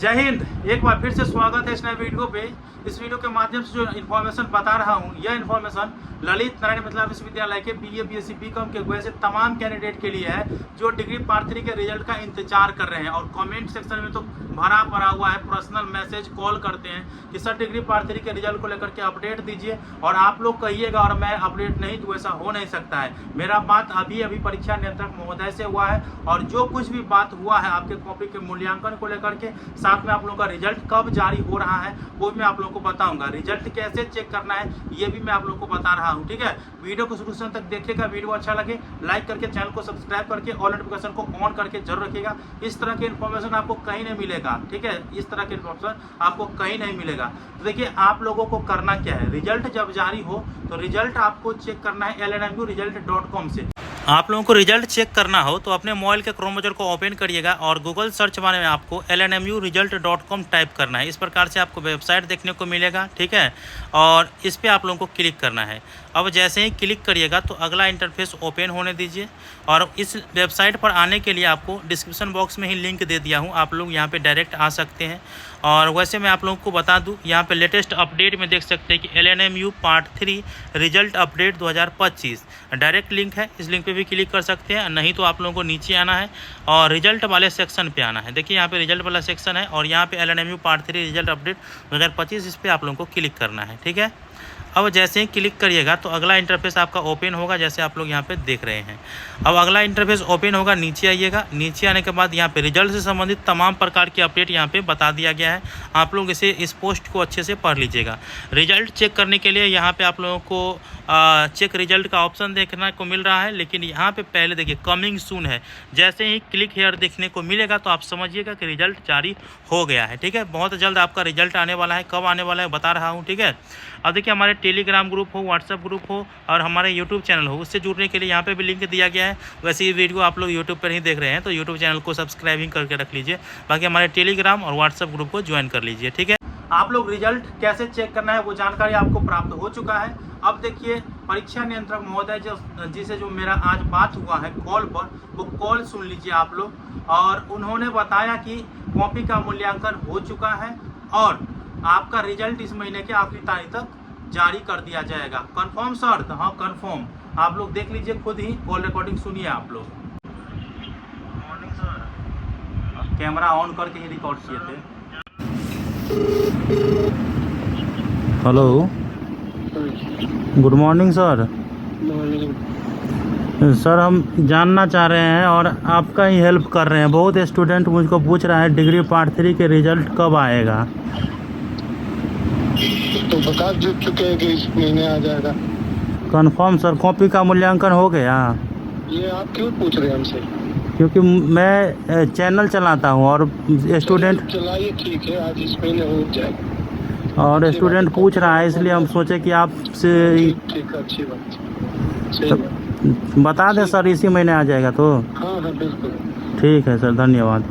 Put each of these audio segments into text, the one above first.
जय हिंद। एक बार फिर से स्वागत है इस नए वीडियो पे। इस वीडियो के माध्यम से जो इन्फॉर्मेशन बता रहा हूँ, यह इन्फॉर्मेशन ललित नारायण मिथिला विश्वविद्यालय के बीए, बीएससी, बीकॉम के वैसे तमाम कैंडिडेट के लिए है जो डिग्री पार्ट 3 के रिजल्ट का इंतजार कर रहे हैं। और कमेंट सेक्शन में तो भरा पड़ा हुआ है, पर्सनल मैसेज कॉल करते हैं कि सर डिग्री पार्ट 3 के रिजल्ट को लेकर के अपडेट दीजिए। और आप लोग कहिएगा और मैं अपडेट नहीं दूँ, ऐसा हो नहीं सकता है। मेरा बात अभी परीक्षा नियंत्रक महोदय से हुआ है और जो कुछ भी बात हुआ है आपके कॉपी के मूल्यांकन को लेकर के, साथ में आप लोगों का रिजल्ट कब जारी हो रहा है वो भी मैं आप लोगों को बताऊंगा। रिजल्ट कैसे चेक करना है ये भी मैं आप लोगों को बता रहा हूं। ठीक है, वीडियो को शुरू से अंत तक देखिएगा। वीडियो अच्छा लगे लाइक करके चैनल को सब्सक्राइब करके ऑल नोटिफिकेशन को ऑन करके जरूर रखिएगा। इस तरह के इन्फॉर्मेशन आपको कहीं नहीं मिलेगा। ठीक है, इस तरह के इन्फॉर्मेशन आपको कहीं नहीं मिलेगा। तो देखिए, आप लोगों को करना क्या है, रिजल्ट जब जारी हो तो रिजल्ट आपको चेक करना है lnmuresult.com से। आप लोगों को रिजल्ट चेक करना हो तो अपने मोबाइल के क्रोम ब्राउज़र को ओपन करिएगा और गूगल सर्च बार में आपको lnmuresult.com टाइप करना है। इस प्रकार से आपको वेबसाइट देखने को मिलेगा। ठीक है, और इस पर आप लोगों को क्लिक करना है। अब जैसे ही क्लिक करिएगा तो अगला इंटरफेस ओपन होने दीजिए। और इस वेबसाइट पर आने के लिए आपको डिस्क्रिप्शन बॉक्स में ही लिंक दे दिया हूँ, आप लोग यहाँ पे डायरेक्ट आ सकते हैं। और वैसे मैं आप लोगों को बता दूं, यहाँ पे लेटेस्ट अपडेट में देख सकते हैं कि LNMU part 3 result update 2025 direct link है। इस लिंक पे भी क्लिक कर सकते हैं, नहीं तो आप लोगों को नीचे आना है और रिजल्ट वाले सेक्शन पे आना है। देखिए यहाँ पे रिजल्ट वाला सेक्शन है और यहाँ पे LNMU पार्ट 3 रिजल्ट अपडेट 2025 इस पर आप लोगों को क्लिक करना है। ठीक है, अब जैसे ही क्लिक करिएगा तो अगला इंटरफेस आपका ओपन होगा, जैसे आप लोग यहाँ पे देख रहे हैं। अब अगला इंटरफेस ओपन होगा, नीचे आइएगा। नीचे आने के बाद यहाँ पे रिजल्ट से संबंधित तमाम प्रकार की अपडेट यहाँ पे बता दिया गया है। आप लोग इस पोस्ट को अच्छे से पढ़ लीजिएगा। रिजल्ट चेक करने के लिए यहाँ पे आप लोगों को चेक रिजल्ट का ऑप्शन देखने को मिल रहा है, लेकिन यहाँ पे पहले देखिए कमिंग सून है। जैसे ही क्लिक हेयर देखने को मिलेगा तो आप समझिएगा कि रिजल्ट जारी हो गया है। ठीक है, बहुत जल्द आपका रिजल्ट आने वाला है। कब आने वाला है बता रहा हूँ। ठीक है, अब देखिए हमारे टेलीग्राम ग्रुप हो, व्हाट्सएप ग्रुप हो और हमारे यूट्यूब चैनल हो, उससे जुड़ने के लिए यहाँ पे भी लिंक दिया गया है। वैसे ये वीडियो आप लोग यूट्यूब पर ही देख रहे हैं तो यूट्यूब चैनल को सब्सक्राइबिंग करके रख लीजिए। बाकी हमारे टेलीग्राम और व्हाट्सएप ग्रुप को ज्वाइन कर लीजिए। ठीक है, आप लोग रिजल्ट कैसे चेक करना है वो जानकारी आपको प्राप्त हो चुका है। अब देखिए, परीक्षा नियंत्रक महोदय जिसे जो मेरा आज बात हुआ है कॉल पर, वो कॉल सुन लीजिए आप लोग। और उन्होंने बताया कि कॉपी का मूल्यांकन हो चुका है और आपका रिजल्ट इस महीने के आखिरी तारीख तक जारी कर दिया जाएगा। Confirm sir? हाँ कंफर्म। आप लोग देख लीजिए खुद ही, कॉल रिकॉर्डिंग सुनिए आप लोग। मॉर्निंग सर, कैमरा ऑन करके ही रिकॉर्ड किए थे। Hello, good morning sir. Sir हम जानना चाह रहे हैं और आपका ही हेल्प कर रहे हैं। बहुत स्टूडेंट मुझको पूछ रहा है डिग्री पार्ट 3 के रिजल्ट कब आएगा। तो बता चुके हैं कि इस महीने आ जाएगा। Confirm sir. कॉपी का मूल्यांकन हो गया? ये आप क्यों पूछ रहे हैं हमसे? क्योंकि मैं चैनल चलाता हूँ और स्टूडेंट चलाइए, ठीक है, आज इस महीने हो जाएगा और स्टूडेंट पूछ रहा है, इसलिए हम सोचे कि आपसे ठीक, अच्छी बात, बता दें सर इसी महीने आ जाएगा तो। हाँ बिल्कुल ठीक है सर, धन्यवाद।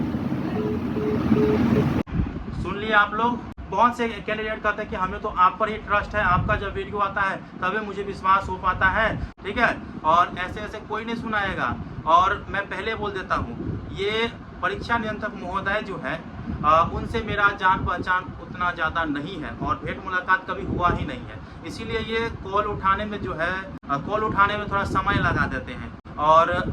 सुन लिए आप लोग। बहुत से कैंडिडेट कहते हैं कि हमें तो आप पर ही ट्रस्ट है, आपका जब वीडियो आता है तभी मुझे विश्वास हो पाता है। ठीक है, और ऐसे ऐसे कोई नहीं सुनाएगा। और मैं पहले बोल देता हूँ, ये परीक्षा नियंत्रक महोदय जो है उनसे मेरा जान पहचान उतना ज़्यादा नहीं है और भेंट मुलाकात कभी हुआ ही नहीं है। इसीलिए ये कॉल उठाने में जो है कॉल उठाने में थोड़ा समय लगा देते हैं। और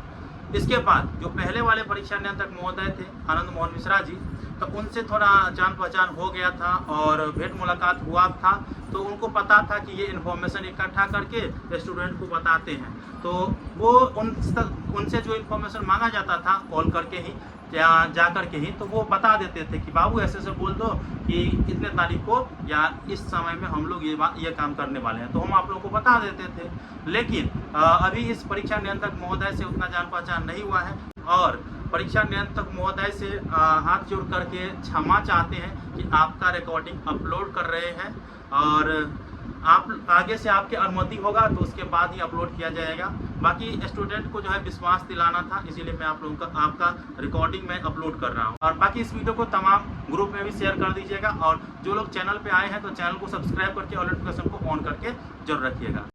इसके बाद जो पहले वाले परीक्षा नियंत्रक महोदय थे आनंद मोहन मिश्रा जी, तो उनसे थोड़ा जान पहचान हो गया था और भेंट मुलाकात हुआ था। तो उनको पता था कि ये इन्फॉर्मेशन इकट्ठा करके स्टूडेंट को बताते हैं। तो वो उनसे जो इन्फॉर्मेशन मांगा जाता था कॉल करके ही जा करके ही, तो वो बता देते थे कि बाबू ऐसे ऐसे बोल दो कि इतने तारीख को या इस समय में हम लोग ये काम करने वाले हैं, तो हम आप लोगों को बता देते थे। लेकिन अभी इस परीक्षा नियंत्रक महोदय से उतना जान पहचान नहीं हुआ है और परीक्षा नियंत्रक महोदय से हाथ जोड़ करके क्षमा चाहते हैं कि आपका रिकॉर्डिंग अपलोड कर रहे हैं और आप आगे से आपकी अनुमति होगा तो उसके बाद ही अपलोड किया जाएगा। बाकी स्टूडेंट को जो है विश्वास दिलाना था, इसीलिए मैं आप लोगों का आपका रिकॉर्डिंग में अपलोड कर रहा हूँ। और बाकी इस वीडियो को तमाम ग्रुप में भी शेयर कर दीजिएगा और जो लोग चैनल पे आए हैं तो चैनल को सब्सक्राइब करके और नोटिफिकेशन को ऑन करके जरूर रखिएगा।